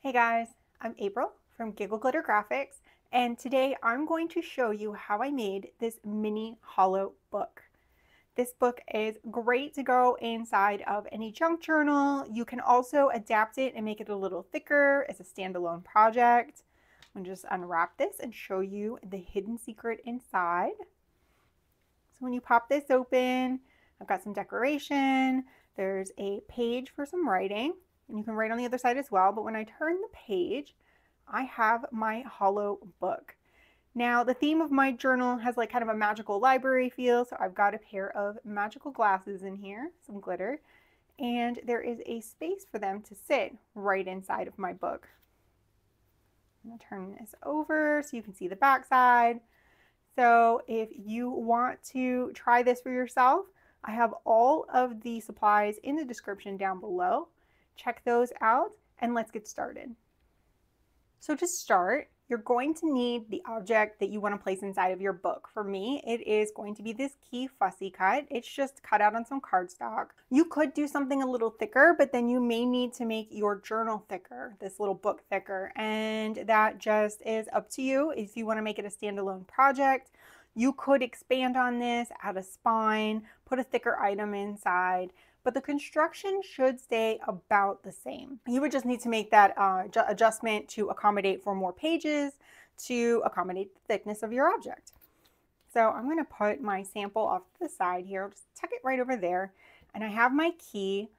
Hey guys, I'm April from Giggle Glitter Graphics, and today I'm going to show you how I made this mini hollow book. This book is great to go inside of any junk journal. You can also adapt it and make it a little thicker as a standalone project. I'm going to just unwrap this and show you the hidden secret inside. So when you pop this open, I've got some decoration. There's a page for some writing, and you can write on the other side as well. But when I turn the page, I have my hollow book. Now, the theme of my journal has like kind of a magical library feel, so I've got a pair of magical glasses in here, some glitter, and there is a space for them to sit right inside of my book. I'm going to turn this over so you can see the back side. So if you want to try this for yourself, I have all of the supplies in the description down below. Check those out and let's get started. So to start, you're going to need the object that you want to place inside of your book. For me, it is going to be this key fussy cut. It's just cut out on some cardstock. You could do something a little thicker, but then you may need to make your journal thicker, this little book thicker, and that just is up to you. If you want to make it a standalone project, you could expand on this, add a spine, put a thicker item inside, but the construction should stay about the same. You would just need to make that adjustment to accommodate for more pages, to accommodate the thickness of your object. So I'm going to put my sample off to the side here. I'll just tuck it right over there. And I have my key.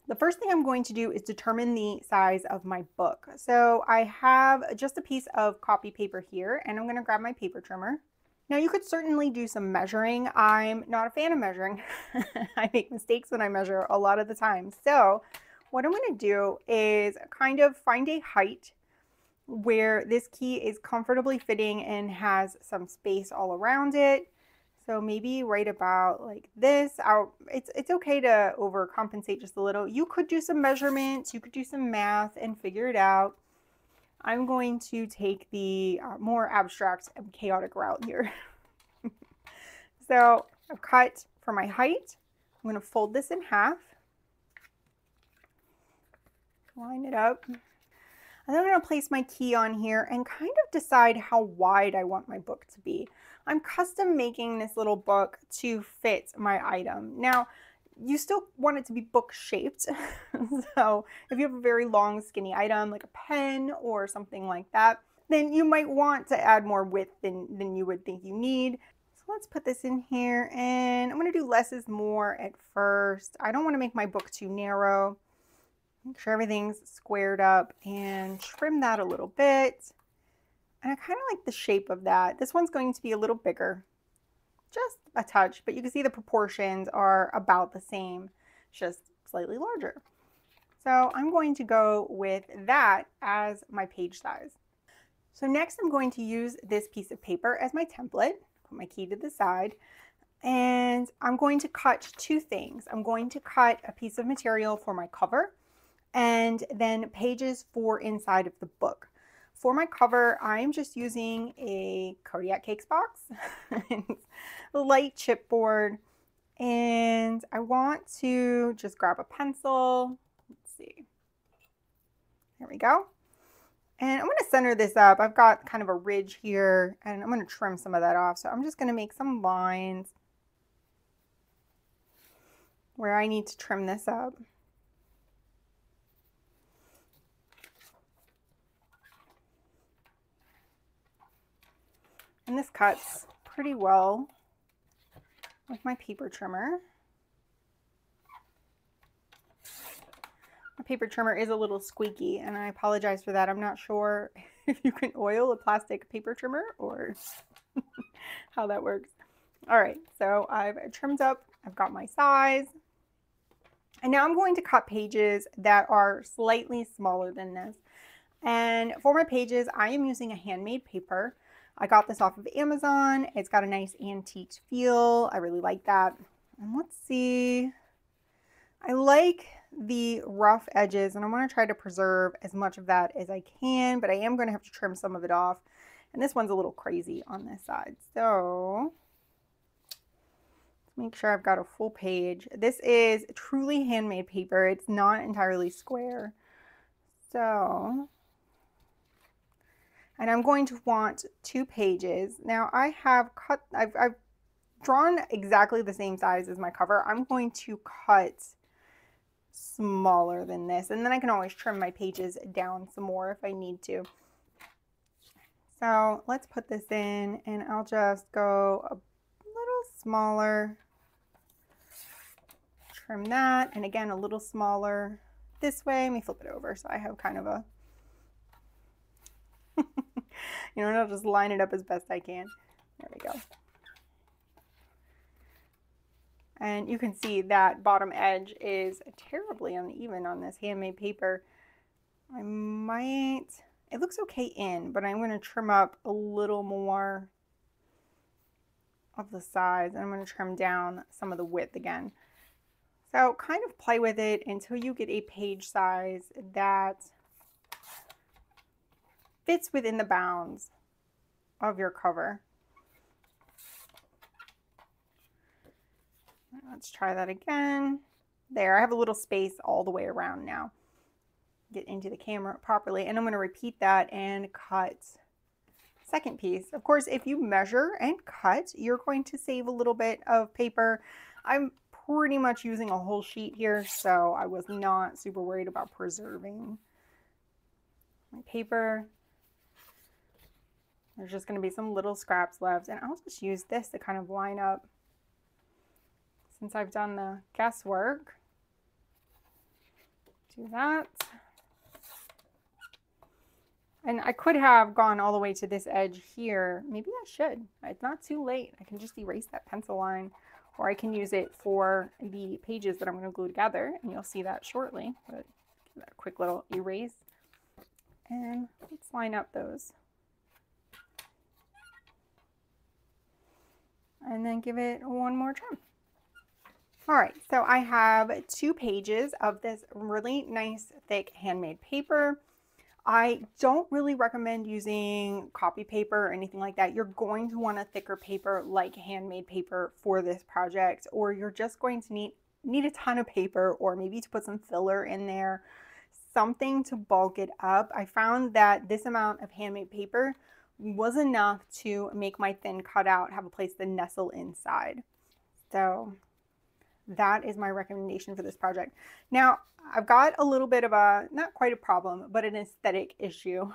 The first thing I'm going to do is determine the size of my book. So I have just a piece of copy paper here, and I'm going to grab my paper trimmer. Now you could certainly do some measuring. I'm not a fan of measuring. I make mistakes when I measure a lot of the time. So what I'm going to do is kind of find a height where this key is comfortably fitting and has some space all around it. So maybe right about like this. It's okay to overcompensate just a little. You could do some measurements, you could do some math and figure it out. I'm going to take the more abstract and chaotic route here. So I've cut for my height. I'm going to fold this in half, line it up, and then I'm going to place my key on here and kind of decide how wide I want my book to be. I'm custom making this little book to fit my item. Now, you still want it to be book shaped. So if you have a very long skinny item like a pen or something like that, then you might want to add more width than you would think you need. So let's put this in here, and I'm going to do less is more at first. I don't want to make my book too narrow. Make sure everything's squared up and trim that a little bit. And I kind of like the shape of that. This one's going to be a little bigger. Just a touch, but you can see the proportions are about the same, just slightly larger. So I'm going to go with that as my page size. So next I'm going to use this piece of paper as my template, put my key to the side, and I'm going to cut two things. I'm going to cut a piece of material for my cover and then pages for inside of the book. For my cover, I'm just using a Kodiak Cakes box, light chipboard, and I want to just grab a pencil. Let's see. There we go. And I'm going to center this up. I've got kind of a ridge here, and I'm going to trim some of that off. So I'm just going to make some lines where I need to trim this up. And this cuts pretty well with my paper trimmer. My paper trimmer is a little squeaky, and I apologize for that. I'm not sure if you can oil a plastic paper trimmer or how that works. All right, so I've trimmed up, I've got my size, and now I'm going to cut pages that are slightly smaller than this. And for my pages, I am using a handmade paper. I got this off of Amazon. It's got a nice antique feel. I really like that. And let's see. I like the rough edges, and I want to try to preserve as much of that as I can, but I am going to have to trim some of it off. And this one's a little crazy on this side. So let's make sure I've got a full page. This is truly handmade paper. It's not entirely square. So, and I'm going to want 2 pages. Now I have I've drawn exactly the same size as my cover. I'm going to cut smaller than this, and then I can always trim my pages down some more if I need to. So let's put this in, and I'll just go a little smaller, trim that, and again a little smaller this way. Let me flip it over so I have kind of a you know, and I'll just line it up as best I can. There we go. And you can see that bottom edge is terribly uneven on this handmade paper. It looks okay in, but I'm going to trim up a little more of the sides, and I'm going to trim down some of the width again. So kind of play with it until you get a page size that fits within the bounds of your cover. Let's try that again. There, I have a little space all the way around now. Get into the camera properly, and I'm going to repeat that and cut second piece. Of course, if you measure and cut, you're going to save a little bit of paper. I'm pretty much using a whole sheet here, so I was not super worried about preserving my paper. There's just going to be some little scraps left, and I'll just use this to kind of line up since I've done the guesswork. Do that. And I could have gone all the way to this edge here. Maybe I should. It's not too late. I can just erase that pencil line, or I can use it for the pages that I'm going to glue together, and you'll see that shortly. But give that a quick little erase. And let's line up those. And then give it one more trim. All right, so I have 2 pages of this really nice thick handmade paper. I don't really recommend using copy paper or anything like that. You're going to want a thicker paper like handmade paper for this project, or you're just going to need a ton of paper, or maybe to put some filler in there, something to bulk it up. I found that this amount of handmade paper was enough to make my thin cutout have a place to nestle inside. So that is my recommendation for this project. Now, I've got a little bit of a, not quite a problem, but an aesthetic issue.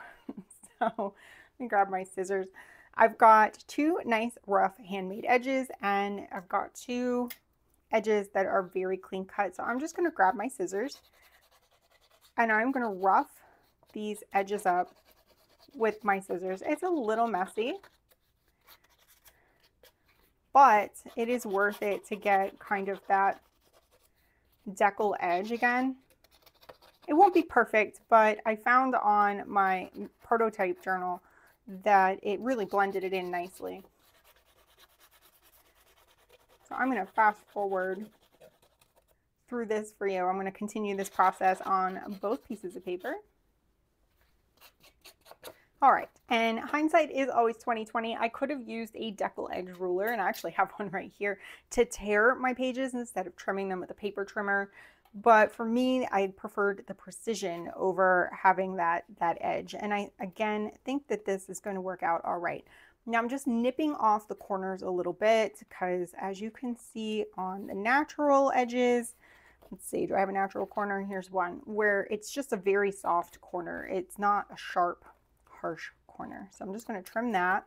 So let me grab my scissors. I've got 2 nice rough handmade edges, and I've got 2 edges that are very clean cut. So I'm just going to grab my scissors, and I'm going to rough these edges up with my scissors. It's a little messy, but it is worth it to get kind of that decal edge again. It won't be perfect, but I found on my prototype journal that it really blended it in nicely. So I'm going to fast forward through this for you. I'm going to continue this process on both pieces of paper. All right, and hindsight is always 20/20. I could have used a decal edge ruler, and I actually have one right here, to tear my pages instead of trimming them with a paper trimmer. But for me, I preferred the precision over having that edge. And I, again, think that this is going to work out all right. Now I'm just nipping off the corners a little bit, because as you can see on the natural edges, let's see, do I have a natural corner? Here's one where it's just a very soft corner. It's not a sharp, harsh corner. So I'm just going to trim that.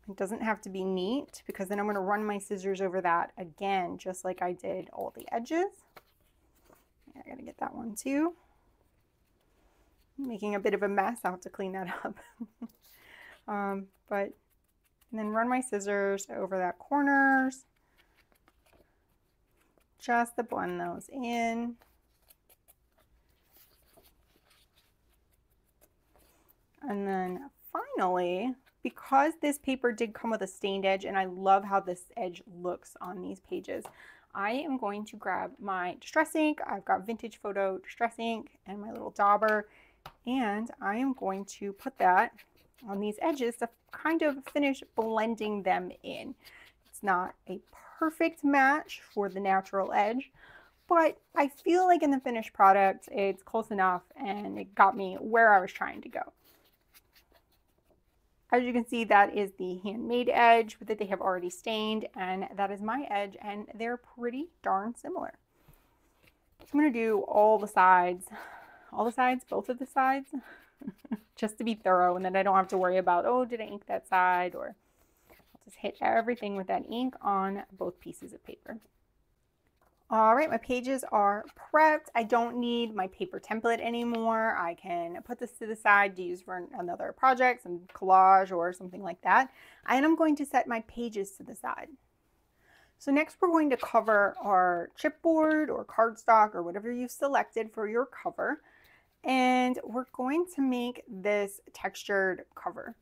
It doesn't have to be neat, because then I'm going to run my scissors over that again, just like I did all the edges. I got to get that one too. I'm making a bit of a mess. I'll have to clean that up. And then run my scissors over that corners, just to blend those in. And then finally, because this paper did come with a stained edge, and I love how this edge looks on these pages, I am going to grab my distress ink. I've got Vintage Photo distress ink and my little dauber, and I am going to put that on these edges to kind of finish blending them in. It's not a perfect match for the natural edge, but I feel like in the finished product, it's close enough and it got me where I was trying to go. As you can see, that is the handmade edge that they have already stained, and that is my edge, and they're pretty darn similar. So I'm going to do all the sides, both of the sides, just to be thorough, and then I don't have to worry about, oh, did I ink that side, or I'll just hit everything with that ink on both pieces of paper. All right, my pages are prepped. I don't need my paper template anymore. I can put this to the side to use for another project, some collage or something like that. And I'm going to set my pages to the side. So next we're going to cover our chipboard or cardstock or whatever you've selected for your cover. And we're going to make this textured cover.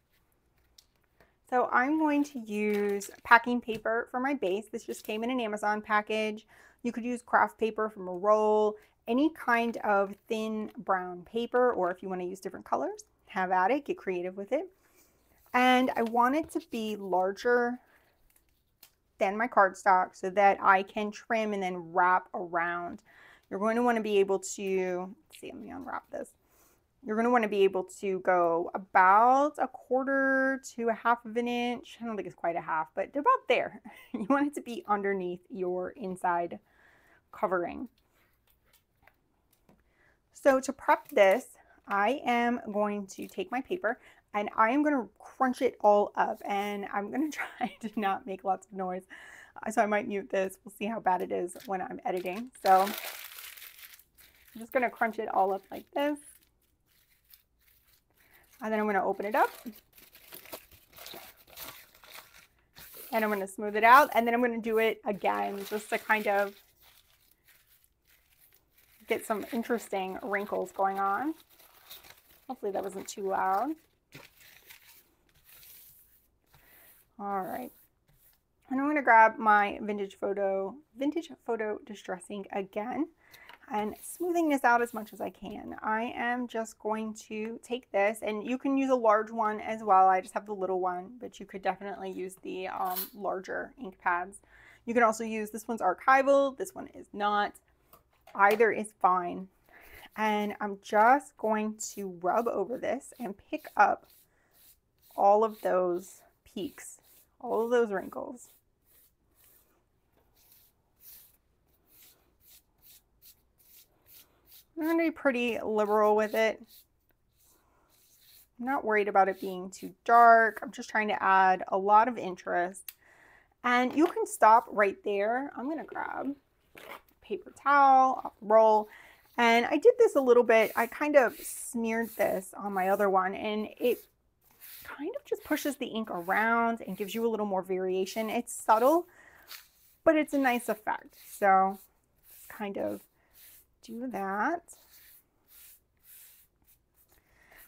So I'm going to use packing paper for my base. This just came in an Amazon package. You could use Kraft paper from a roll, any kind of thin brown paper, or if you want to use different colors, have at it, get creative with it. And I want it to be larger than my cardstock so that I can trim and then wrap around. You're going to want to be able to, let's see, let me unwrap this. You're going to want to be able to go about 1/4 to 1/2 of an inch. I don't think it's quite a half, but about there. You want it to be underneath your inside covering. So to prep this, I am going to take my paper and I am going to crunch it all up, and I'm going to try to not make lots of noise. So I might mute this. We'll see how bad it is when I'm editing. So I'm just going to crunch it all up like this. And then I'm going to open it up. And I'm going to smooth it out. And then I'm going to do it again just to kind of get some interesting wrinkles going on. Hopefully that wasn't too loud. All right. And I'm going to grab my vintage photo distressing again and smoothing this out as much as I can. I am just going to take this, and you can use a large one as well. I just have the little one, but you could definitely use the larger ink pads. You can also use, this one's archival, this one is not. Either is fine. And I'm just going to rub over this and pick up all of those peaks, all of those wrinkles. I'm going to be pretty liberal with it. I'm not worried about it being too dark. I'm just trying to add a lot of interest. And you can stop right there. I'm going to grab a paper towel off the roll. And I did this a little bit. I kind of smeared this on my other one, and it kind of just pushes the ink around and gives you a little more variation. It's subtle, but it's a nice effect. So just kind of do that.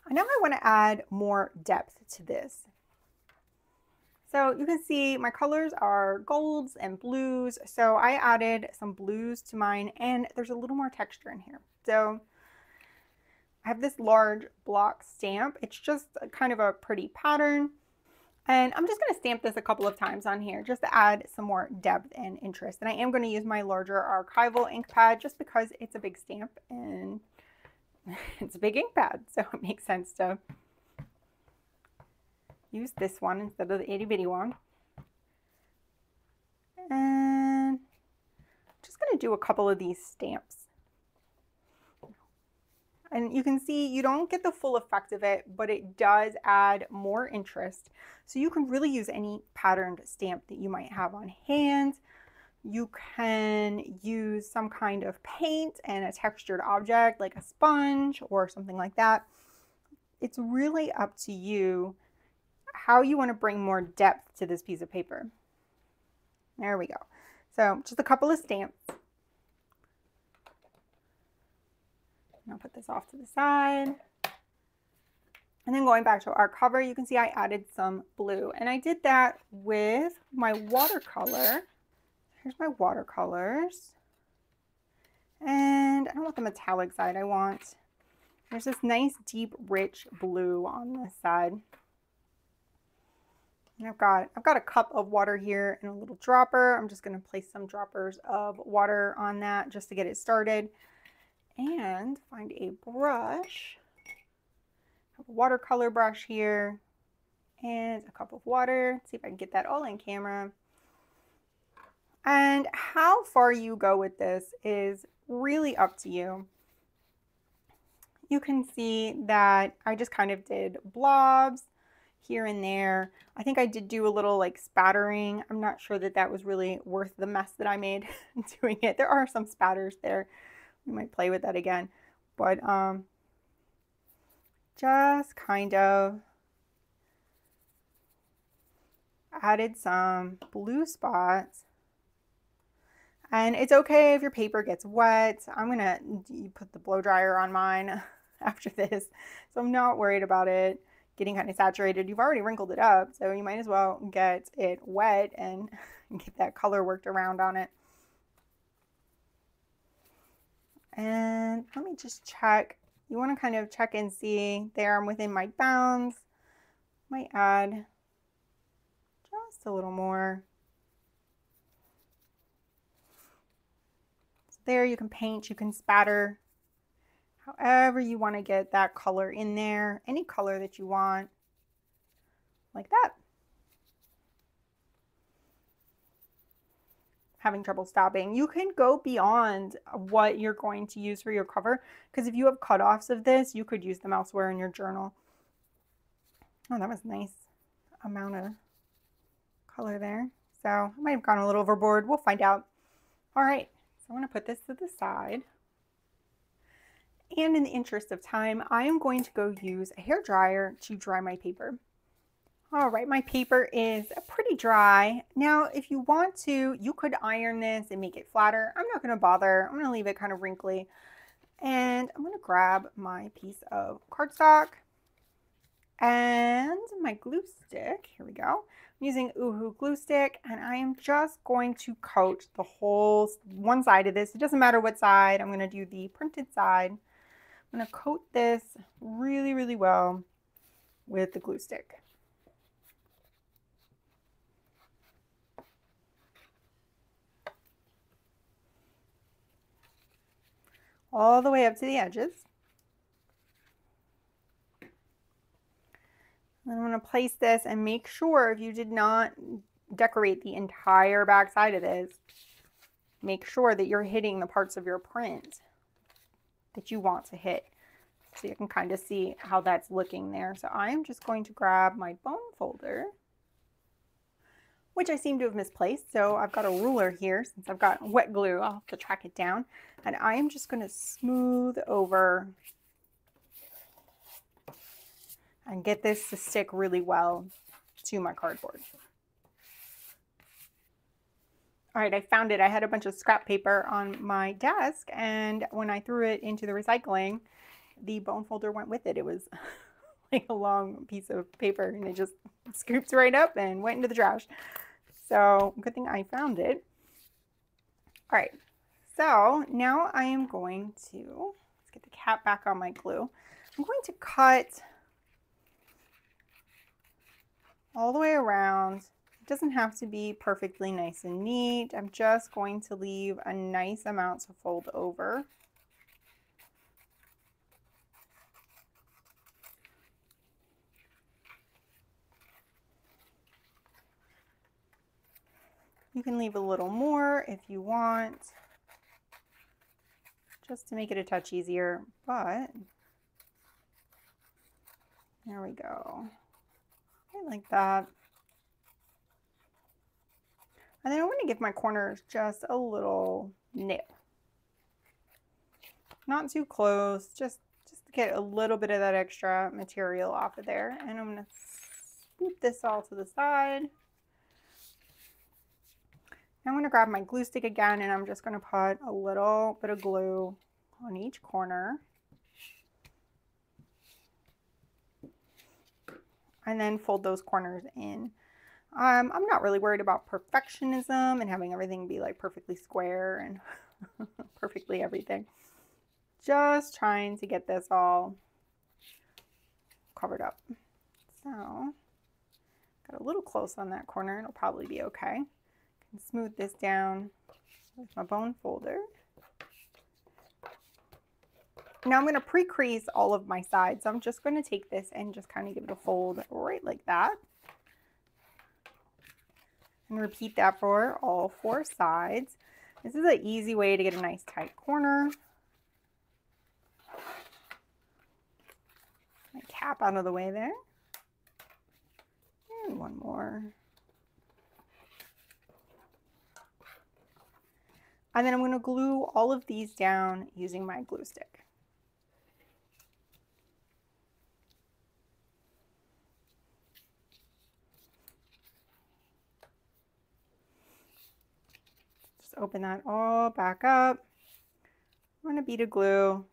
And now I want to add more depth to this. So you can see my colors are golds and blues. So I added some blues to mine, and there's a little more texture in here. So I have this large block stamp. It's just kind of a pretty pattern. And I'm just going to stamp this a couple of times on here just to add some more depth and interest. And I am going to use my larger archival ink pad just because it's a big stamp and it's a big ink pad. So it makes sense to use this one instead of the itty bitty one. And I'm just going to do a couple of these stamps. And you can see you don't get the full effect of it, but it does add more interest. So you can really use any patterned stamp that you might have on hand. You can use some kind of paint and a textured object like a sponge or something like that. It's really up to you how you want to bring more depth to this piece of paper. There we go. So just a couple of stamps. I'll put this off to the side. And then going back to our cover, you can see I added some blue. And I did that with my watercolor. Here's my watercolors. And I don't want the metallic side. I want, there's this nice deep rich blue on this side. And I've got a cup of water here and a little dropper. I'm just going to place some droppers of water on that just to get it started. And find a brush. I have a watercolor brush here and a cup of water. Let's see if I can get that all in camera. And how far you go with this is really up to you. You can see that I just kind of did blobs here and there. I think I did do a little like spattering. I'm not sure that that was really worth the mess that I made doing it. There are some spatters there. We might play with that again. But just kind of added some blue spots. And it's okay if your paper gets wet. I'm going to put the blow dryer on mine after this, so I'm not worried about it getting kind of saturated. You've already wrinkled it up, so you might as well get it wet and get that color worked around on it. And let me just check. You want to kind of check and see there I'm within my bounds. Might add just a little more. So there you can paint, you can spatter. However you want to get that color in there, any color that you want, like that. Having trouble stopping. You can go beyond what you're going to use for your cover, because if you have cutoffs of this, you could use them elsewhere in your journal. Oh, that was a nice amount of color there. So I might have gone a little overboard. We'll find out. All right, so I'm going to put this to the side. And in the interest of time, I am going to go use a hair dryer to dry my paper. All right, my paper is pretty dry. Now, if you want to, you could iron this and make it flatter. I'm not going to bother. I'm going to leave it kind of wrinkly. And I'm going to grab my piece of cardstock and my glue stick. Here we go. I'm using Oohoo glue stick, and I am just going to coat the whole one side of this. It doesn't matter what side. I'm going to do the printed side. I'm going to coat this really, really well with the glue stick. All the way up to the edges. And I'm going to place this and make sure, if you did not decorate the entire back side of this, make sure that you're hitting the parts of your print that you want to hit. So you can kind of see how that's looking there. So I am just going to grab my bone folder, which I seem to have misplaced. So I've got a ruler here. Since I've got wet glue, I'll have to track it down. And I am just going to smooth over and get this to stick really well to my cardboard. All right, I found it. I had a bunch of scrap paper on my desk, and when I threw it into the recycling, the bone folder went with it. It was like a long piece of paper, and it just scooped right up and went into the trash. So good thing I found it. All right, so now I am going to, let's get the cap back on my glue. I'm going to cut all the way around. It doesn't have to be perfectly nice and neat. I'm just going to leave a nice amount to fold over. You can leave a little more if you want, just to make it a touch easier, but there we go. I like that. And then I'm going to give my corners just a little nip. Not too close, just to get a little bit of that extra material off of there. And I'm going to scoop this all to the side. Now I'm going to grab my glue stick again, and I'm just going to put a little bit of glue on each corner. And then fold those corners in. I'm not really worried about perfectionism and having everything be like perfectly square and perfectly everything. Just trying to get this all covered up. So I'm Got a little close on that corner. It'll probably be okay. Can smooth this down with my bone folder. Now I'm going to pre-crease all of my sides. So I'm just going to take this and just kind of give it a fold right like that. And repeat that for all 4 sides. This is an easy way to get a nice tight corner. My cap out of the way there. And one more. And then I'm going to glue all of these down using my glue stick. Just open that all back up. I'm going to bead a glue.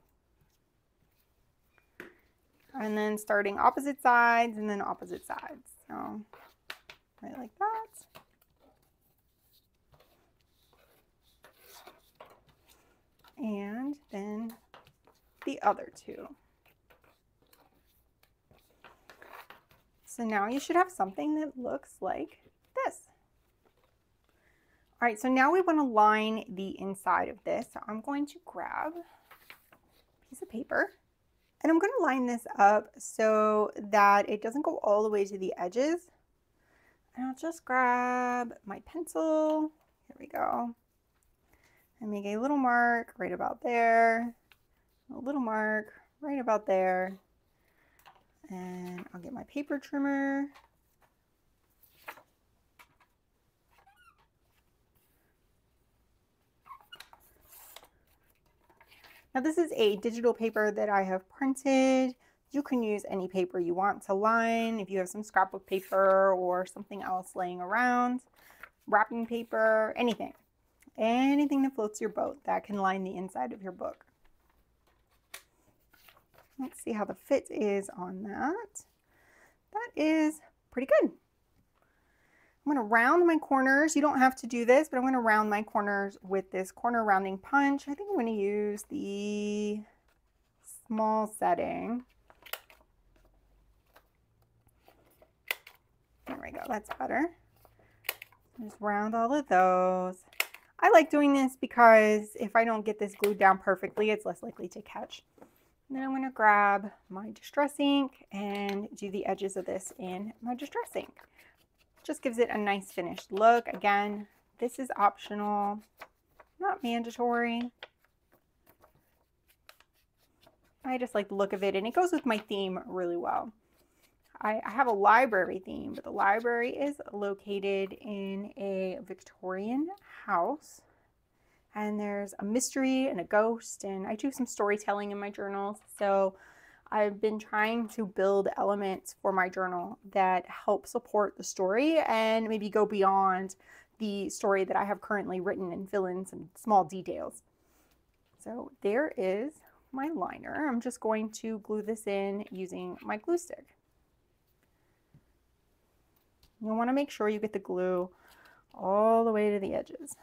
And then starting opposite sides and then opposite sides. So right like that. And then the other 2. So now you should have something that looks like this. All right, so now we want to line the inside of this. So I'm going to grab a piece of paper and I'm going to line this up so that it doesn't go all the way to the edges. And I'll just grab my pencil. Here we go. And make a little mark right about there. A little mark right about there. And I'll get my paper trimmer. Now this is a digital paper that I have printed. You can use any paper you want to line. If you have some scrapbook paper or something else laying around, wrapping paper, anything. Anything that floats your boat that can line the inside of your book. Let's see how the fit is on that. That is pretty good. I'm going to round my corners. You don't have to do this, but I'm going to round my corners with this corner rounding punch. I think I'm going to use the small setting. There we go. That's better. Just round all of those. I like doing this because if I don't get this glued down perfectly, it's less likely to catch. And then I'm going to grab my distress ink and do the edges of this in my distress ink. Just gives it a nice finished look. Again, this is optional, not mandatory. I just like the look of it and it goes with my theme really well. I have a library theme, but the library is located in a Victorian house. And there's a mystery and a ghost, and I do some storytelling in my journals. So I've been trying to build elements for my journal that help support the story and maybe go beyond the story that I have currently written and fill in some small details. So there is my liner. I'm just going to glue this in using my glue stick. You'll want to make sure you get the glue all the way to the edges.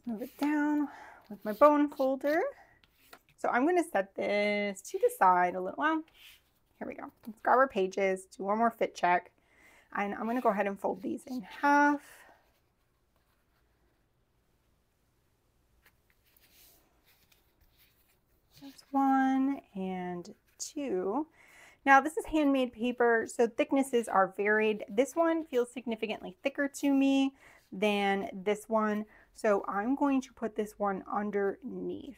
Move it down with my bone folder. So I'm going to set this to the side a little. Well, here we go. Let's grab our pages, do one more fit check. And I'm going to go ahead and fold these in half. There's 1 and 2. Now this is handmade paper, so thicknesses are varied. This one feels significantly thicker to me than this one. So I'm going to put this one underneath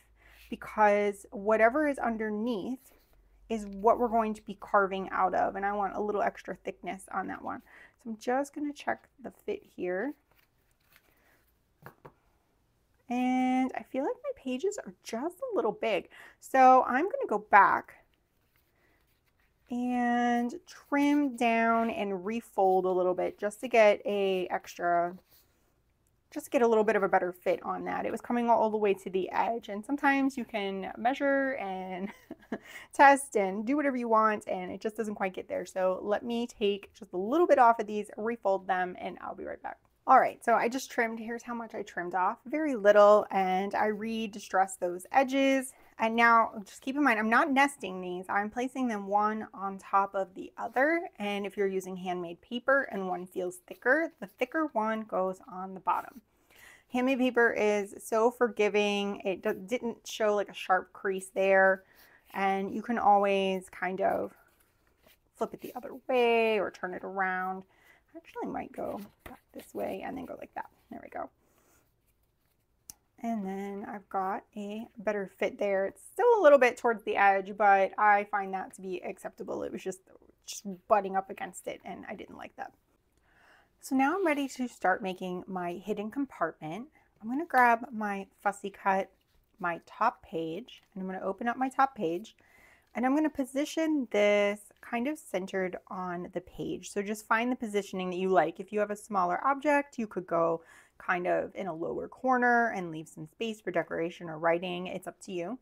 because whatever is underneath is what we're going to be carving out of. And I want a little extra thickness on that one. So I'm just going to check the fit here. And I feel like my pages are just a little big. So I'm going to go back and trim down and refold a little bit just to get a extra just get a little bit of a better fit on that. It was coming all the way to the edge, and sometimes you can measure and test and do whatever you want and it just doesn't quite get there. So let me take just a little bit off of these, refold them, and I'll be right back. All right, so I just trimmed. Here's how much I trimmed off. Very little, and I re-distressed those edges. And now just keep in mind, I'm not nesting these. I'm placing them one on top of the other. And if you're using handmade paper and one feels thicker, the thicker one goes on the bottom. Handmade paper is so forgiving. It didn't show like a sharp crease there. And you can always kind of flip it the other way or turn it around. I actually might go back this way and then go like that. There we go. And then I've got a better fit there. It's still a little bit towards the edge, but I find that to be acceptable. It was just butting up against it, and I didn't like that. So now I'm ready to start making my hidden compartment. I'm going to grab my fussy cut, my top page, and I'm going to open up my top page. And I'm going to position this kind of centered on the page. So just find the positioning that you like. If you have a smaller object, you could go kind of in a lower corner and leave some space for decoration or writing. It's up to you.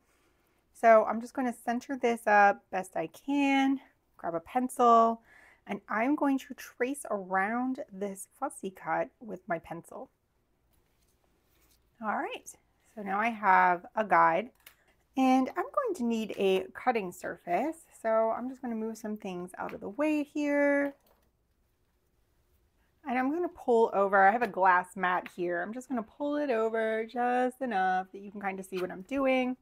So I'm just going to center this up best I can, grab a pencil, and I'm going to trace around this fussy cut with my pencil. All right, so now I have a guide. And I'm going to need a cutting surface, so I'm just going to move some things out of the way here. And I'm going to pull over. I have a glass mat here. I'm just going to pull it over just enough that you can kind of see what I'm doing.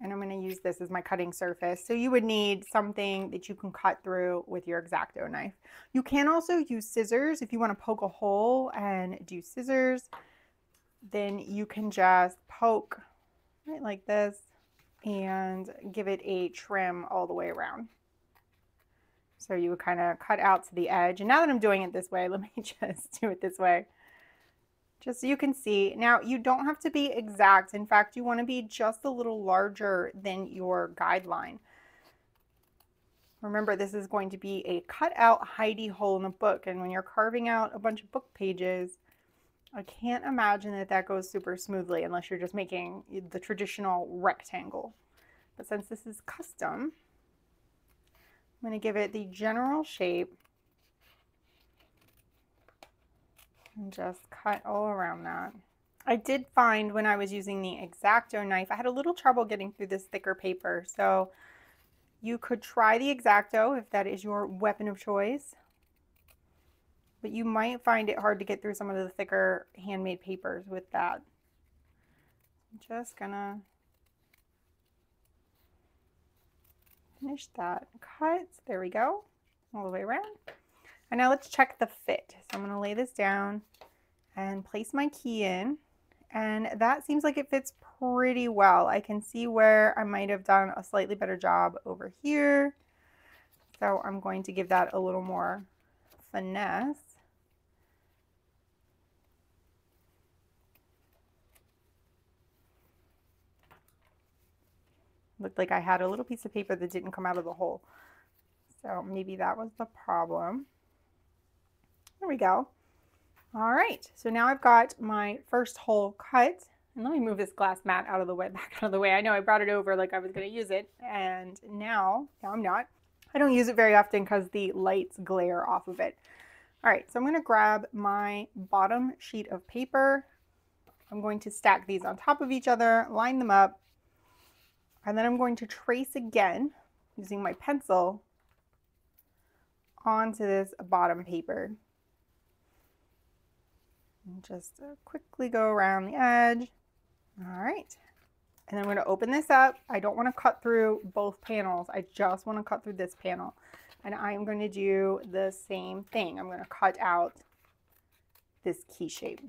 And I'm going to use this as my cutting surface. So you would need something that you can cut through with your X-Acto knife. You can also use scissors if you want to poke a hole and do scissors. Then you can just poke right like this and give it a trim all the way around. So you would kind of cut out to the edge. And now that I'm doing it this way, let me just do it this way. Just so you can see. Now you don't have to be exact. In fact, you want to be just a little larger than your guideline. Remember, this is going to be a cut out hidey hole in the book. And when you're carving out a bunch of book pages, I can't imagine that that goes super smoothly unless you're just making the traditional rectangle. But since this is custom, I'm going to give it the general shape and just cut all around that. I did find when I was using the X-Acto knife, I had a little trouble getting through this thicker paper. So you could try the X-Acto if that is your weapon of choice. But you might find it hard to get through some of the thicker handmade papers with that. I'm just gonna finish that cut. There we go, all the way around. And now let's check the fit. So I'm gonna lay this down and place my key in. And that seems like it fits pretty well. I can see where I might have done a slightly better job over here. So I'm going to give that a little more finesse. Looked like I had a little piece of paper that didn't come out of the hole. So maybe that was the problem. There we go. All right, so now I've got my first hole cut. And let me move this glass mat out of the way, back out of the way. I know I brought it over like I was gonna use it, and now I'm not. I don't use it very often because the lights glare off of it. All right, so I'm gonna grab my bottom sheet of paper. I'm going to stack these on top of each other, line them up, and then I'm going to trace again using my pencil onto this bottom paper. And just quickly go around the edge. All right. And I'm going to open this up. I don't want to cut through both panels. I just want to cut through this panel. And I'm going to do the same thing. I'm going to cut out this key shape.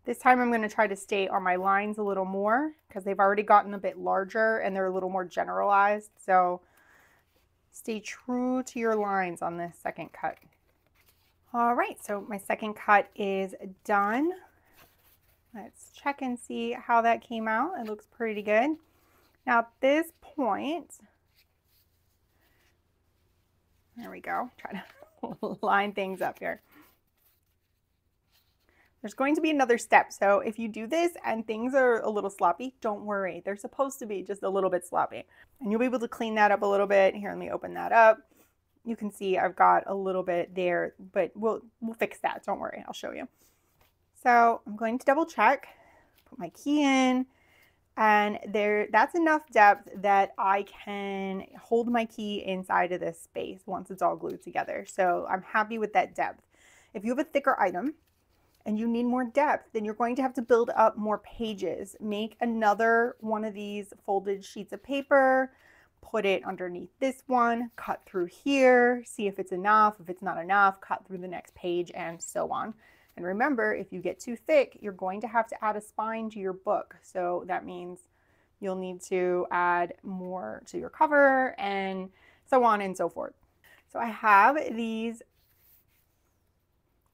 This time I'm going to try to stay on my lines a little more because they've already gotten a bit larger and they're a little more generalized. So stay true to your lines on this second cut. All right, so my second cut is done. Let's check and see how that came out. It looks pretty good. Now at this point, there we go. Try to line things up here. There's going to be another step. So if you do this and things are a little sloppy, don't worry. They're supposed to be just a little bit sloppy. And you'll be able to clean that up a little bit. Here, let me open that up. You can see I've got a little bit there, but we'll fix that. Don't worry, I'll show you. So I'm going to double check, put my key in, and that's enough depth that I can hold my key inside of this space once it's all glued together. So I'm happy with that depth. If you have a thicker item and you need more depth, then you're going to have to build up more pages. Make another one of these folded sheets of paper, put it underneath this one, cut through here, see if it's enough. If it's not enough, cut through the next page, and so on. And remember, if you get too thick, you're going to have to add a spine to your book. So that means you'll need to add more to your cover and so on and so forth. So I have these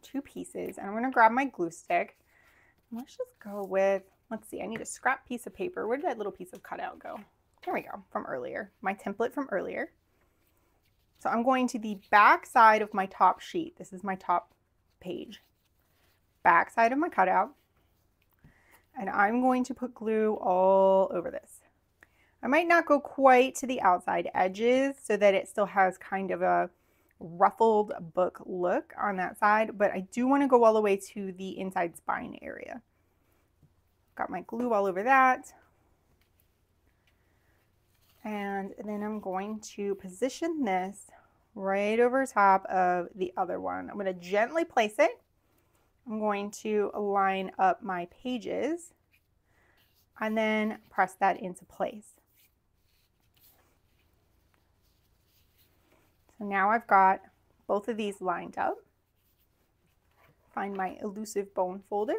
two pieces, and I'm going to grab my glue stick. Let's just go with, let's see, I need a scrap piece of paper. Where did that little piece of cutout go? Here we go, from earlier, my template from earlier. So I'm going to the back side of my top sheet. This is my top page. Back side of my cutout, and I'm going to put glue all over this. I might not go quite to the outside edges so that it still has kind of a ruffled book look on that side, but I do want to go all the way to the inside spine area. Got my glue all over that. And then I'm going to position this right over top of the other one. I'm going to gently place it. I'm going to line up my pages and then press that into place. So now I've got both of these lined up. Find my elusive bone folder.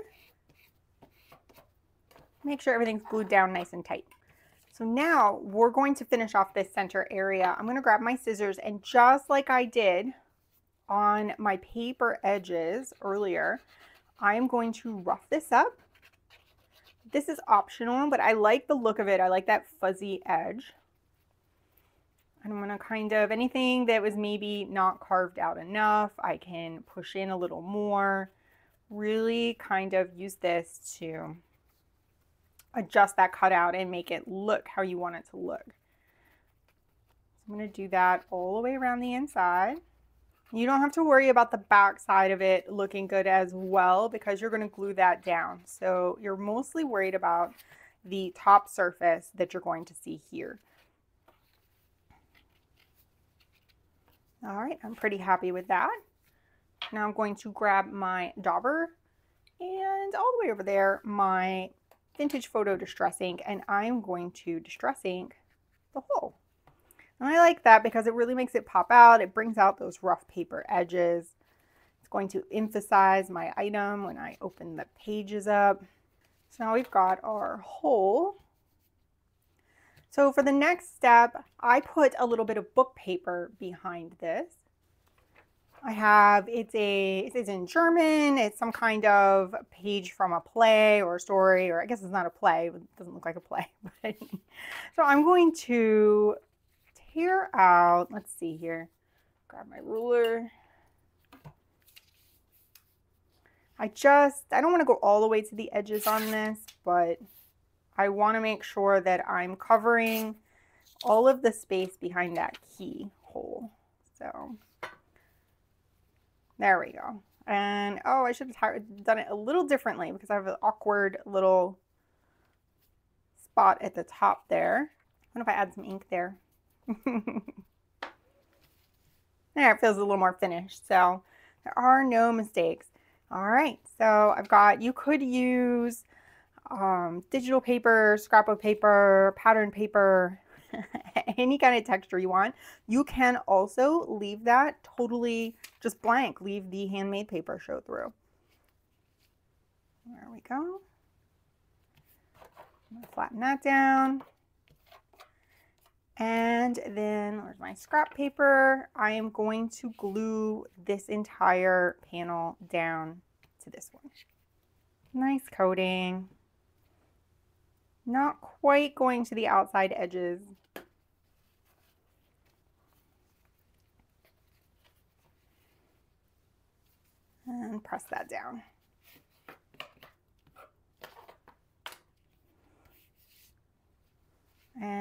Make sure everything's glued down nice and tight. So now we're going to finish off this center area. I'm going to grab my scissors, and just like I did on my paper edges earlier, I'm going to rough this up. This is optional, but I like the look of it. I like that fuzzy edge. And I'm going to kind of, anything that was maybe not carved out enough, I can push in a little more. Really kind of use this to adjust that cutout and make it look how you want it to look. So I'm going to do that all the way around the inside. You don't have to worry about the back side of it looking good as well, because you're going to glue that down. So you're mostly worried about the top surface that you're going to see here. All right, I'm pretty happy with that. Now I'm going to grab my dauber and all the way over there my vintage photo distress ink, and I'm going to distress ink the hole. And I like that because it really makes it pop out. It brings out those rough paper edges. It's going to emphasize my item when I open the pages up. So now we've got our hole. So for the next step, I put a little bit of book paper behind this. I have, it's in German. It's some kind of page from a play or a story, or I guess it's not a play. It doesn't look like a play. But so I'm going to tear out, let's see here, grab my ruler. I don't want to go all the way to the edges on this, but I want to make sure that I'm covering all of the space behind that keyhole. So there we go. And oh, I should have done it a little differently because I have an awkward little spot at the top there. I wonder if I add some ink there. There, it feels a little more finished. So there are no mistakes. All right, so I've got, you could use digital paper, scrapbook paper, pattern paper, any kind of texture you want. You can also leave that totally just blank. Leave the handmade paper show through. There we go. I'm gonna flatten that down. And then where's my scrap paper? I am going to glue this entire panel down to this one. Nice coating. Not quite going to the outside edges. And press that down.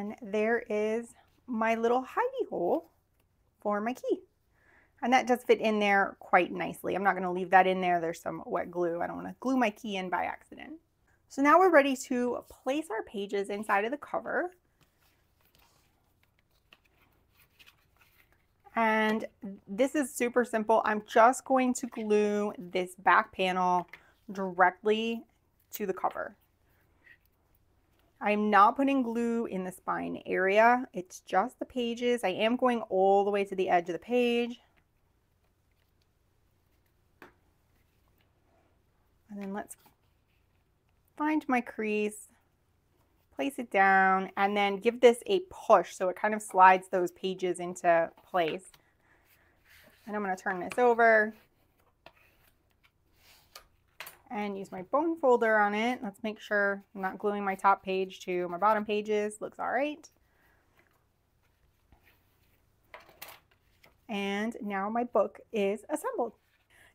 And there is my little hidey hole for my key. And that does fit in there quite nicely. I'm not going to leave that in there. There's some wet glue. I don't want to glue my key in by accident. So now we're ready to place our pages inside of the cover. And this is super simple. I'm just going to glue this back panel directly to the cover. I'm not putting glue in the spine area. It's just the pages. I am going all the way to the edge of the page. And then let's find my crease, place it down, and then give this a push so it kind of slides those pages into place. And I'm going to turn this over and use my bone folder on it. Let's make sure I'm not gluing my top page to my bottom pages. Looks all right. And now my book is assembled.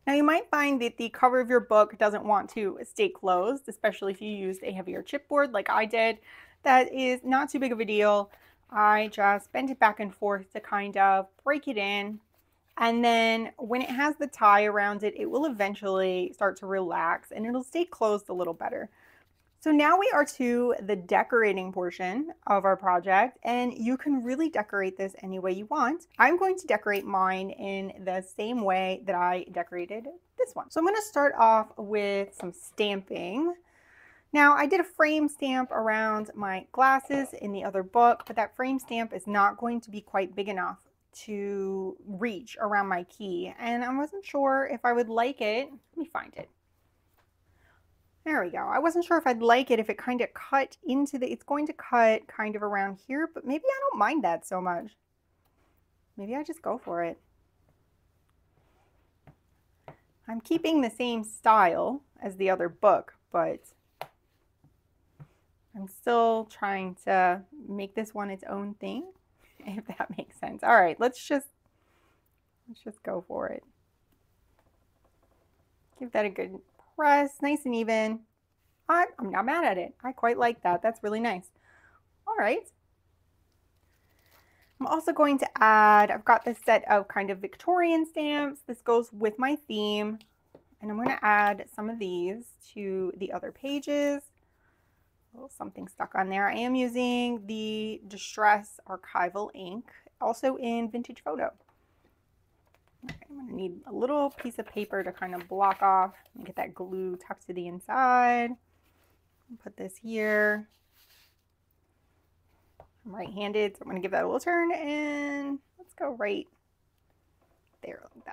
Now you might find that the cover of your book doesn't want to stay closed, especially if you used a heavier chipboard like I did. That is not too big of a deal. I just bend it back and forth to kind of break it in. And then when it has the tie around it, it will eventually start to relax and it'll stay closed a little better. So now we are to the decorating portion of our project, and you can really decorate this any way you want. I'm going to decorate mine in the same way that I decorated this one. So I'm going to start off with some stamping. Now I did a frame stamp around my glasses in the other book, but that frame stamp is not going to be quite big enough to reach around my key, and I wasn't sure if I would like it. Let me find it. There we go. I wasn't sure if I'd like it if it kind of cut into the, it's going to cut kind of around here, but maybe I don't mind that so much. Maybe I just go for it. I'm keeping the same style as the other book, but I'm still trying to make this one its own thing, if that makes sense. All right, let's just go for it. Give that a good press, nice and even. I'm not mad at it. I quite like that. That's really nice. All right. I'm also going to add, I've got this set of kind of Victorian stamps. This goes with my theme. And I'm going to add some of these to the other pages. A little something stuck on there. I am using the Distress Archival ink, also in Vintage Photo. Okay, I'm going to need a little piece of paper to kind of block off and get that glue tucked to the inside. Put this here. I'm right-handed, so I'm going to give that a little turn, and let's go right there like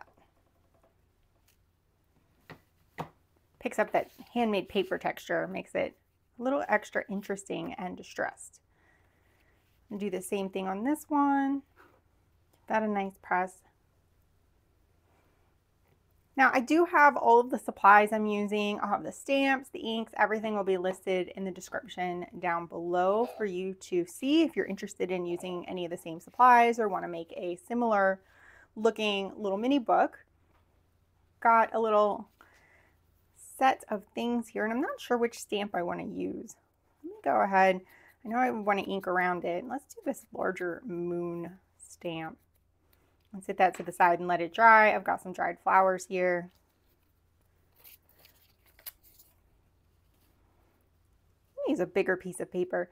that. Picks up that handmade paper texture, makes it a little extra interesting and distressed. And do the same thing on this one. Give that a nice press. Now I do have all of the supplies I'm using. I'll have the stamps, the inks, everything will be listed in the description down below for you to see if you're interested in using any of the same supplies or want to make a similar looking little mini book. Got a little set of things here, and I'm not sure which stamp I want to use. Let me go ahead. I know I want to ink around it. Let's do this larger moon stamp. Set that to the side and let it dry. I've got some dried flowers here. Use a bigger piece of paper.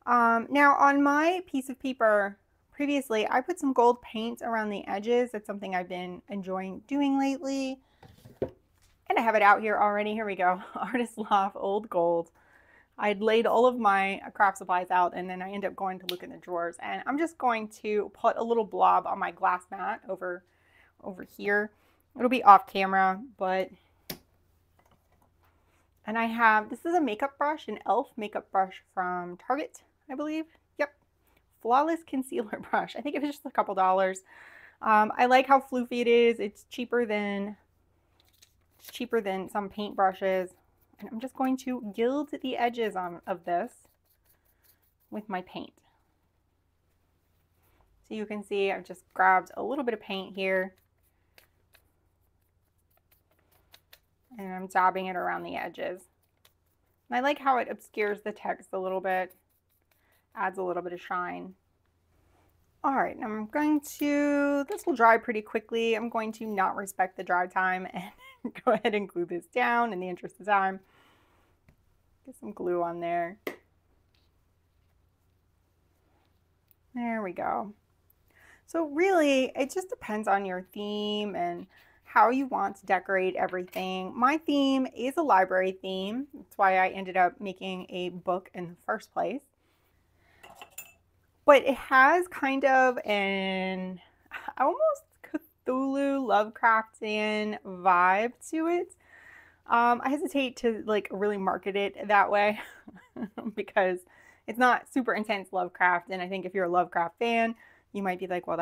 Now on my piece of paper previously, I put some gold paint around the edges. That's something I've been enjoying doing lately. And I have it out here already. Here we go. Artist Loft Old Gold. I'd laid all of my craft supplies out, and then I end up going to look in the drawers, and I'm just going to put a little blob on my glass mat over here. It'll be off camera, but, and I have, this is a makeup brush, an e.l.f. makeup brush from Target, I believe. Yep. Flawless concealer brush. I think it was just a couple dollars. I like how floofy it is. It's cheaper than some paint brushes. And I'm just going to gild the edges of this with my paint. So you can see I've just grabbed a little bit of paint here. And I'm dabbing it around the edges. And I like how it obscures the text a little bit. adds a little bit of shine. All right, I'm going to, this will dry pretty quickly. I'm going to not respect the dry time and go ahead and glue this down in the interest of time. Get some glue on there. There we go. So really, it just depends on your theme and how you want to decorate everything. My theme is a library theme. That's why I ended up making a book in the first place. But it has kind of an almost Cthulhu Lovecraftian vibe to it. I hesitate to like really market it that way because it's not super intense Lovecraft, and I think if you're a Lovecraft fan, you might be like, well,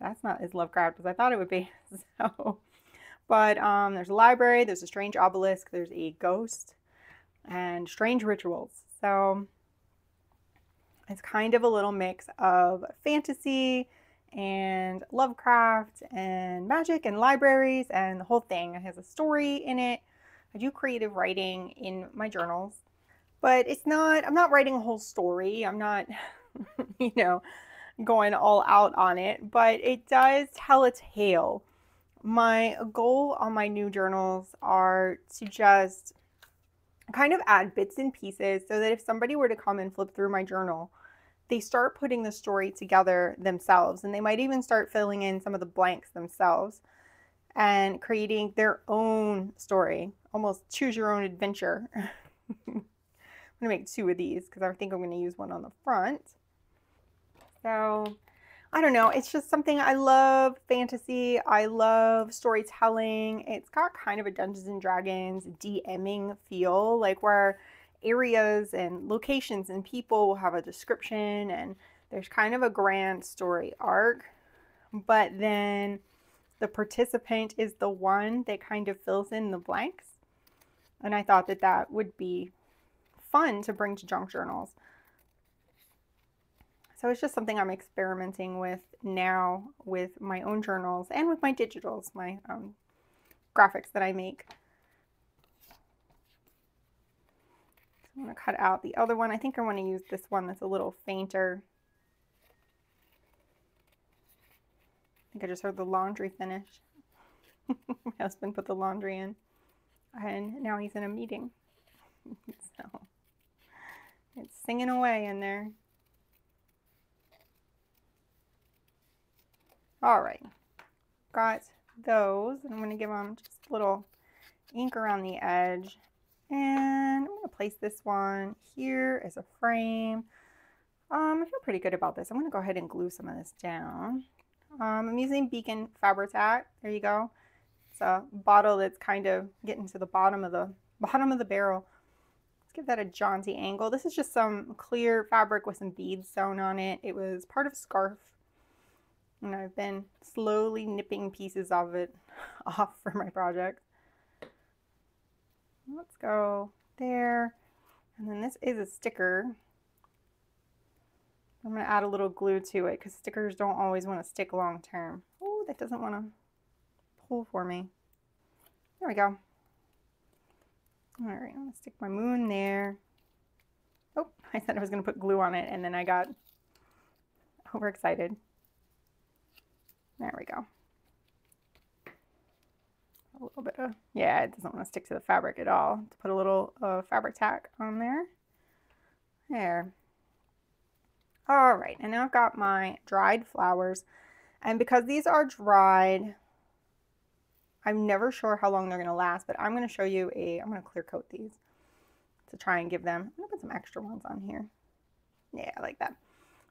that's not as Lovecraft as I thought it would be. So, but there's a library, there's a strange obelisk, there's a ghost, and strange rituals. So it's kind of a little mix of fantasy and Lovecraft and magic and libraries and the whole thing. It has a story in it. I do creative writing in my journals, but it's not, I'm not writing a whole story. I'm not, you know, going all out on it, but it does tell a tale. My goal on my new journals are to just kind of add bits and pieces so that if somebody were to come and flip through my journal, they start putting the story together themselves, and they might even start filling in some of the blanks themselves and creating their own story, almost choose your own adventure. I'm gonna make 2 of these because I think I'm gonna use one on the front. So I don't know, it's just something I love. Fantasy, I love storytelling. It's got kind of a Dungeons and Dragons DMing feel, like where areas and locations and people will have a description and there's kind of a grand story arc, but then the participant is the one that kind of fills in the blanks. And I thought that that would be fun to bring to junk journals. So it's just something I'm experimenting with now with my own journals and with my digitals, my graphics that I make. So I'm going to cut out the other one. I think I want to use this one that's a little fainter. I think I just heard the laundry finish. My husband put the laundry in and now he's in a meeting. So it's singing away in there. All right, got those, and I'm going to give them just a little ink around the edge, and I'm going to place this one here as a frame. I feel pretty good about this. I'm going to go ahead and glue some of this down. I'm using Beacon Fabri-Tac. There you go. It's a bottle that's kind of getting to the bottom of the barrel. Let's give that a jaunty angle. This is just some clear fabric with some beads sewn on it. It was part of a scarf. And I've been slowly nipping pieces of it off for my project. Let's go there. And then this is a sticker. I'm going to add a little glue to it because stickers don't always want to stick long term. Oh, that doesn't want to pull for me. There we go. All right, I'm going to stick my moon there. Oh, I said I was going to put glue on it and then I got overexcited. There we go. A little bit of, yeah, it doesn't want to stick to the fabric at all. To put a little Fabri-Tac on there. There. All right, and now I've got my dried flowers. And because these are dried, I'm never sure how long they're going to last, but I'm going to show you I'm going to clear coat these to try and give them, I'm going to put some extra ones on here. Yeah, like that.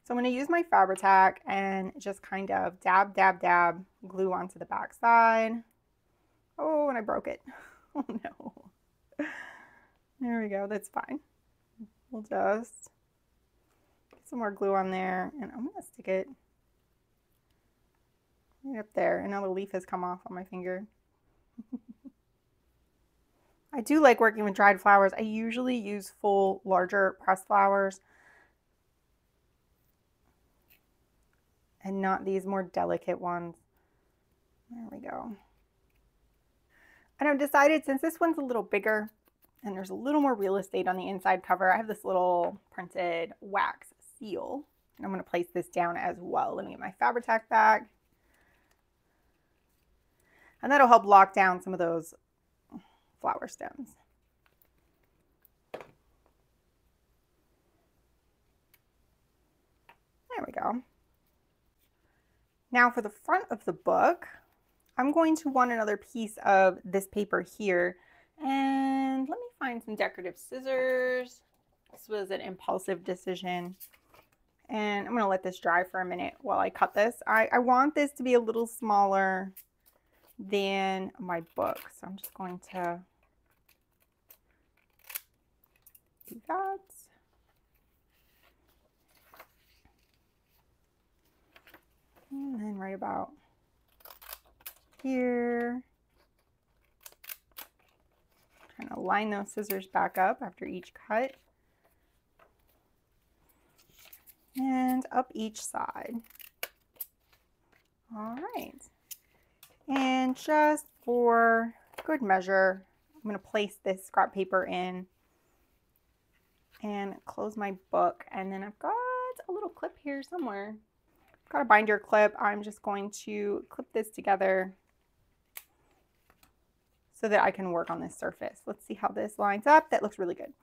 So I'm going to use my Fabri-Tac and just kind of dab, dab, dab, glue onto the back side. Oh, and I broke it. Oh no. There we go. That's fine. We'll just get some more glue on there and I'm going to stick it right up there. And now the leaf has come off on my finger. I do like working with dried flowers. I usually use full, larger pressed flowers and not these more delicate ones. There we go. And I've decided, since this one's a little bigger and there's a little more real estate on the inside cover, I have this little printed wax seal. And I'm going to place this down as well. Let me get my Fabri-Tac back. And that'll help lock down some of those flower stems. There we go. Now for the front of the book, I'm going to want another piece of this paper here. And let me find some decorative scissors. This was an impulsive decision. And I'm going to let this dry for a minute while I cut this. I want this to be a little smaller than my book. So I'm just going to do that. And then right about here. Trying to line those scissors back up after each cut. And up each side. All right. And just for good measure, I'm going to place this scrap paper in and close my book. And then I've got a little clip here somewhere. I've got a binder clip. I'm just going to clip this together so that I can work on this surface. Let's see how this lines up. That looks really good.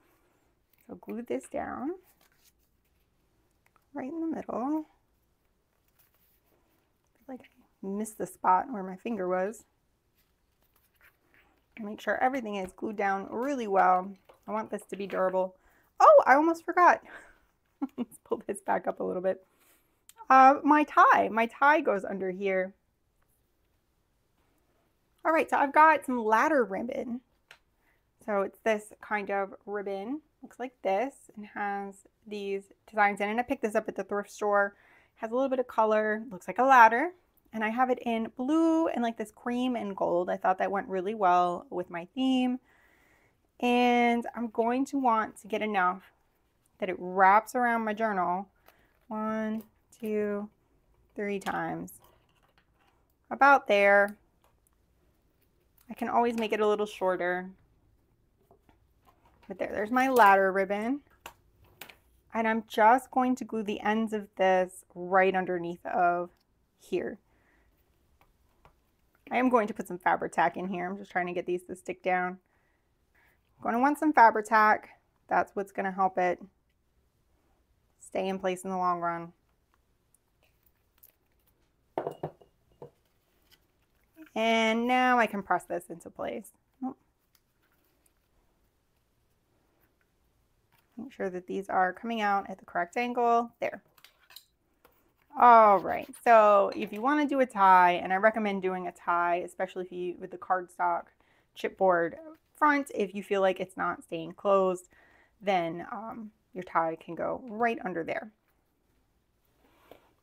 So glue this down right in the middle. I feel like I missed the spot where my finger was. Make sure everything is glued down really well. I want this to be durable. Oh, I almost forgot. Let's pull this back up a little bit. My tie goes under here. All right, so I've got some ladder ribbon. So it's this kind of ribbon, looks like this, and has these designs in it. And I picked this up at the thrift store. Has a little bit of color, looks like a ladder. And I have it in blue and like this cream and gold. I thought that went really well with my theme. And I'm going to want to get enough that it wraps around my journal 1, 2, 3 times. About there. I can always make it a little shorter. But there's my ladder ribbon. And I'm just going to glue the ends of this right underneath of here. I am going to put some Fabri-Tac in here. I'm just trying to get these to stick down. I'm going to want some Fabri-Tac. That's what's going to help it stay in place in the long run. And now I can press this into place. Oh. Make sure that these are coming out at the correct angle. There. All right, so if you want to do a tie, and I recommend doing a tie, especially if you with the cardstock chipboard front, if you feel like it's not staying closed, then your tie can go right under there.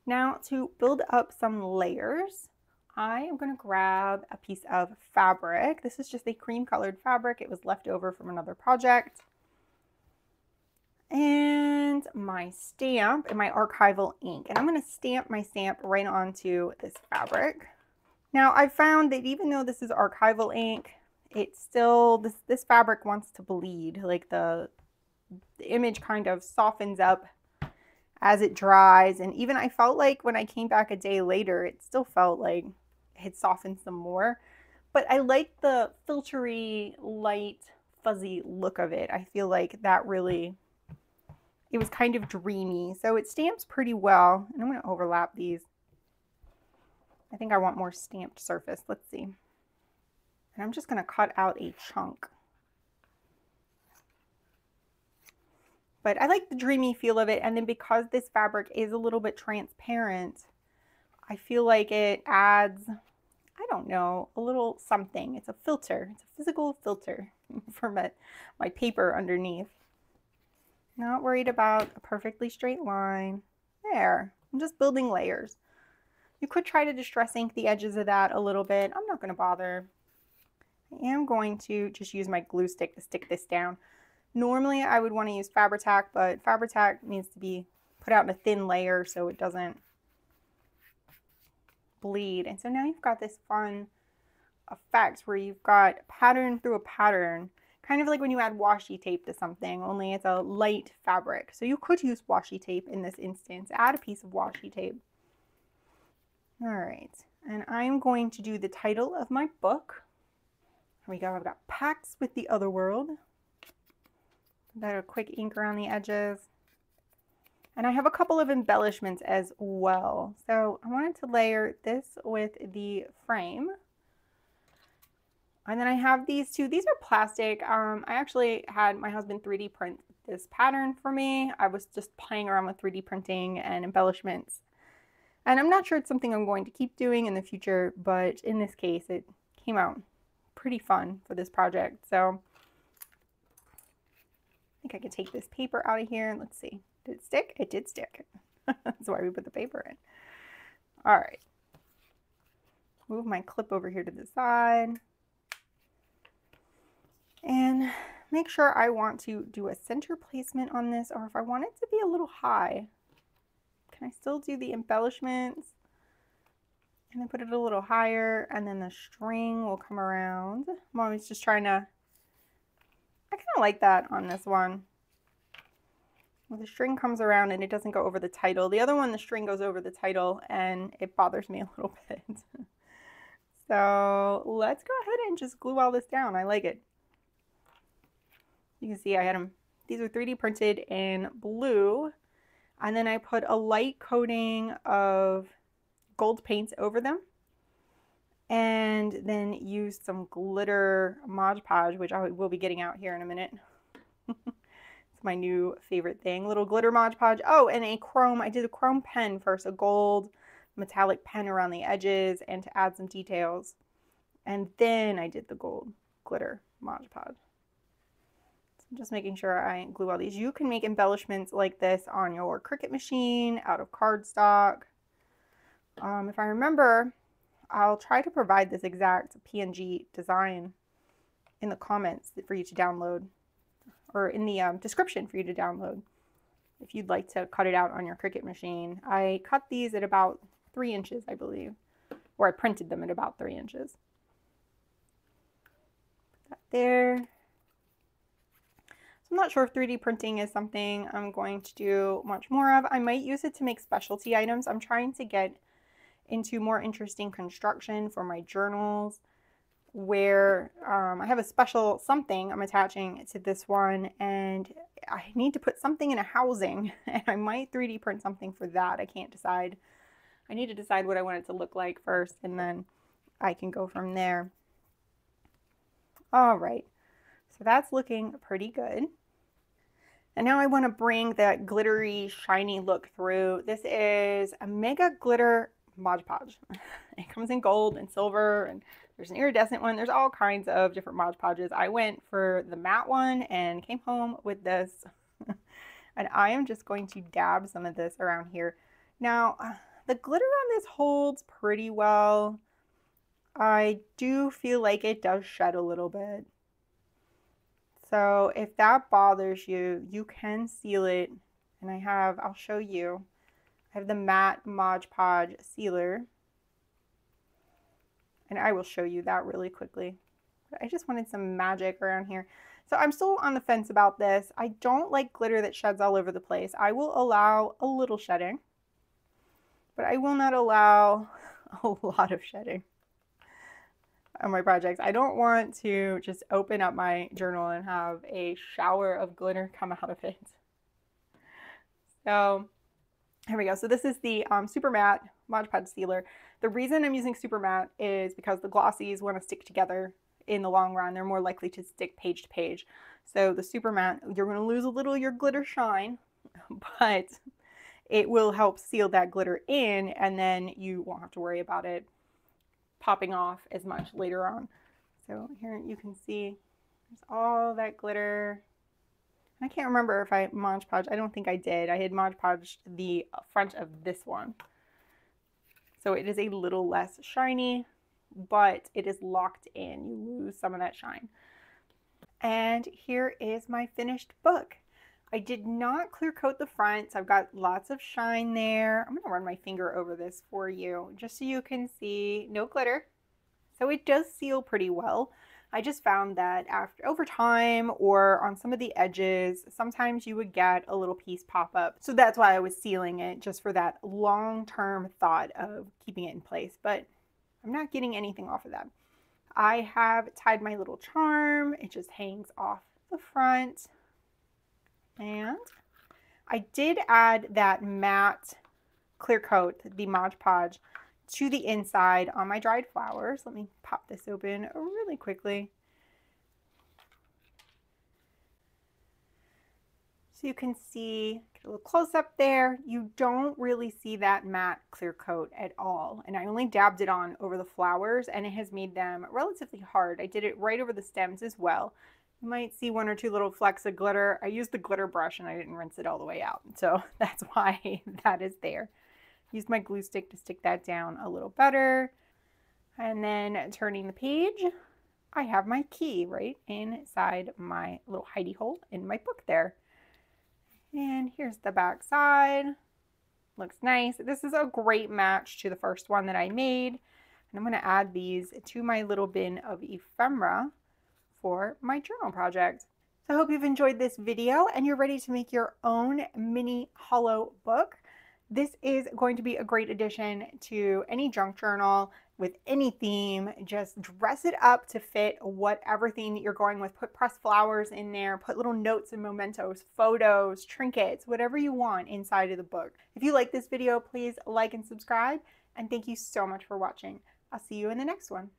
Now to build up some layers, I am going to grab a piece of fabric. This is just a cream colored fabric. It was left over from another project. And my stamp and my archival ink. And I'm going to stamp my stamp right onto this fabric. Now I found that even though this is archival ink, it's still, this fabric wants to bleed. Like the image kind of softens up as it dries. And even I felt like when I came back a day later, it still felt like it had softened some more. But I like the filtery, light, fuzzy look of it. I feel like that really... it was kind of dreamy, so it stamps pretty well. And I'm going to overlap these. I think I want more stamped surface. Let's see. And I'm just going to cut out a chunk. But I like the dreamy feel of it. And then because this fabric is a little bit transparent, I feel like it adds, I don't know, a little something. It's a filter. It's a physical filter for my paper underneath. Not worried about a perfectly straight line. There. I'm just building layers. You could try to distress ink the edges of that a little bit. I'm not going to bother. I am going to just use my glue stick to stick this down. Normally I would want to use Fabri-Tac, but Fabri-Tac needs to be put out in a thin layer so it doesn't bleed. And so now you've got this fun effect where you've got pattern through a pattern Kind of like when you add washi tape to something, only it's a light fabric. So you could use washi tape in this instance. Add a piece of washi tape. All right, and I'm going to do the title of my book. Here we go. I've got Packs with the Other World. Got a quick ink around the edges. And I have a couple of embellishments as well. So I wanted to layer this with the frame. And then I have these two. These are plastic. I actually had my husband 3D print this pattern for me. I was just playing around with 3D printing and embellishments. And I'm not sure it's something I'm going to keep doing in the future, but in this case, it came out pretty fun for this project. So I think I could take this paper out of here and let's see. Did it stick? It did stick. That's why we put the paper in. All right. Move my clip over here to the side. And make sure I want to do a center placement on this, or if I want it to be a little high, can I still do the embellishments and then put it a little higher, and then the string will come around. I'm always just trying to, I kind of like that on this one. Well, the string comes around and it doesn't go over the title. The other one, the string goes over the title and it bothers me a little bit. So let's go ahead and just glue all this down. I like it. You can see I had them, these are 3D printed in blue, and then I put a light coating of gold paints over them, and then used some glitter Mod Podge, which I will be getting out here in a minute. It's my new favorite thing, little glitter Mod Podge. Oh, and a chrome, I did a chrome pen first, a gold metallic pen around the edges and to add some details, and then I did the gold glitter Mod Podge. I'm just making sure I glue all these. You can make embellishments like this on your Cricut machine, out of cardstock. If I remember, I'll try to provide this exact PNG design in the comments for you to download, or in the description for you to download if you'd like to cut it out on your Cricut machine. I cut these at about 3 inches, I believe, or I printed them at about 3 inches. Put that there. I'm not sure if 3D printing is something I'm going to do much more of. I might use it to make specialty items. I'm trying to get into more interesting construction for my journals, where I have a special something I'm attaching to this one, and I need to put something in a housing, and I might 3D print something for that. I can't decide. I need to decide what I want it to look like first, and then I can go from there. All right, so that's looking pretty good. And now I want to bring that glittery, shiny look through. This is a Mega Glitter Mod Podge. It comes in gold and silver, and there's an iridescent one. There's all kinds of different Mod Podges. I went for the matte one and came home with this. And I am just going to dab some of this around here. Now, the glitter on this holds pretty well. I do feel like it does shed a little bit. So if that bothers you, you can seal it. And I'll show you. I have the matte Mod Podge sealer. And I will show you that really quickly. But I just wanted some magic around here. So I'm still on the fence about this. I don't like glitter that sheds all over the place. I will allow a little shedding, but I will not allow a lot of shedding on my projects. I don't want to just open up my journal and have a shower of glitter come out of it. So here we go. So this is the Super Matte Mod Podge Sealer. The reason I'm using Super Matte is because the glossies want to stick together in the long run. They're more likely to stick page to page. So the Super Matte, you're going to lose a little of your glitter shine, but it will help seal that glitter in, and then you won't have to worry about it popping off as much later on. So here you can see there's all that glitter. I can't remember if I Mod Podge. I don't think I did. I had Mod Podged the front of this one. So it is a little less shiny, but it is locked in. You lose some of that shine. And here is my finished book. I did not clear coat the front, so I've got lots of shine there. I'm going to run my finger over this for you, just so you can see no glitter. So it does seal pretty well. I just found that over time or on some of the edges, sometimes you would get a little piece pop up. So that's why I was sealing it, just for that long-term thought of keeping it in place. But I'm not getting anything off of that. I have tied my little charm. It just hangs off the front. And I did add that matte clear coat, the Mod Podge, to the inside on my dried flowers. Let me pop this open really quickly. So you can see, get a little close up there, you don't really see that matte clear coat at all. And I only dabbed it on over the flowers and it has made them relatively hard. I did it right over the stems as well. You might see one or two little flecks of glitter. I used the glitter brush and I didn't rinse it all the way out. So that's why that is there. Used my glue stick to stick that down a little better. And then turning the page, I have my key right inside my little hidey hole in my book there. And here's the back side. Looks nice. This is a great match to the first one that I made. And I'm going to add these to my little bin of ephemera for my journal project. So I hope you've enjoyed this video and you're ready to make your own mini hollow book. This is going to be a great addition to any junk journal with any theme. Just dress it up to fit whatever theme that you're going with. Put pressed flowers in there, put little notes and mementos, photos, trinkets, whatever you want inside of the book. If you like this video, please like and subscribe. And thank you so much for watching. I'll see you in the next one.